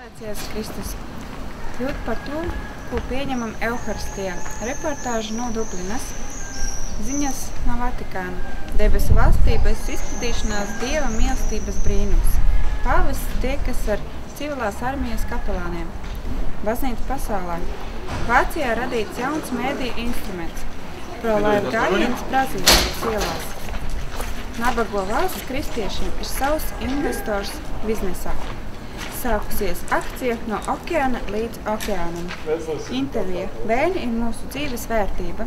Slavēts Jēzus Kristus. Kļūt par to, ko pieņemam Euharistijā. Reportāža no Dublinas. Ziņas no Vatikāna. Debesu valstības izplatīšanās Dieva mīlestības brīnums. Pāvests tiekas ar civilās armijas kapelāniem. Baznīca pasaulē. Vācijā radīts jauns mēdīju instruments. Pro-life gājiens Brazīlijas ielās. Nabago valsts kristiešiem ir savs investors biznesā. Sākusies akcija no okeāna līdz okeānam. Intervija. Bērni ir mūsu dzīves vērtība.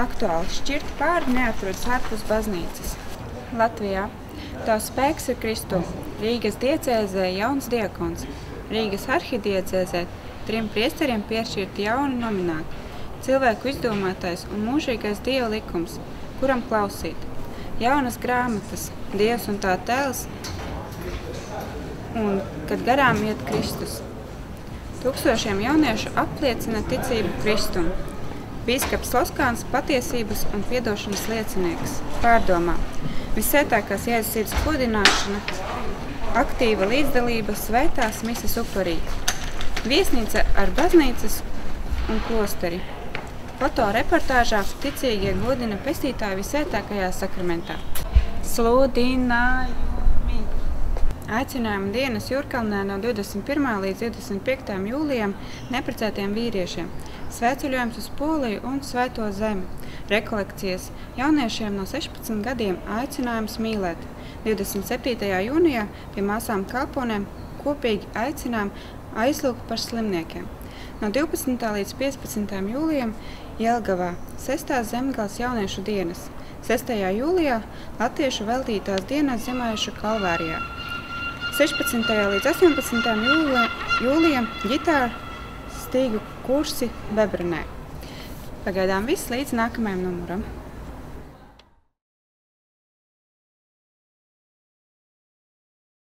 Aktuāli. Šķirti pāri neatrodas ārpus baznīcas. Latvijā. Tavs spēks ir Kristū. Rīgas diecēzē jauns diakons. Rīgas arhidiecēzē 3 priesteriem piešķirti jauni nomināti. Cilvēku izdomātais un mūžīgais Dieva likums, kuram klausīt. Jaunas grāmatas, Dievs un tā tēls, un kad garām iet Kristus. Tūkstošiem jauniešu apliecina ticību Kristum. Bīskaps Loskāns patiesības un piedošanas liecinieks. Pārdomā. Visvētākās Jēzus sirds kodināšana, aktīva līdzdalība svētās mises upurī. Viesnīca ar baznīcas un klosteri. Fotoreportāžā ticīgie godina pestītāju visvētākajā sakramentā. Sludinājumi. Aicinājuma dienas Jūrkalnē no 21. līdz 25. jūlijam neprecētiem vīriešiem. Svētceļojums uz Poliju un Svēto zemi. Rekolekcijas jauniešiem no 16 gadiem aicinājums mīlēt. 27. jūnijā pie māsām kalponēm kopīgi aicinām aizlūgt par slimniekiem. No 12. līdz 15. jūlijam Jelgavā 6. zemgales jauniešu dienas. 6. jūlijā latviešu veltītās dienas Zemājušu Kalvārijā. 16. līdz 18. jūlijam ģitāra stīgu kursi Bebrenē. Pagaidām viss līdz nākamajam numuram.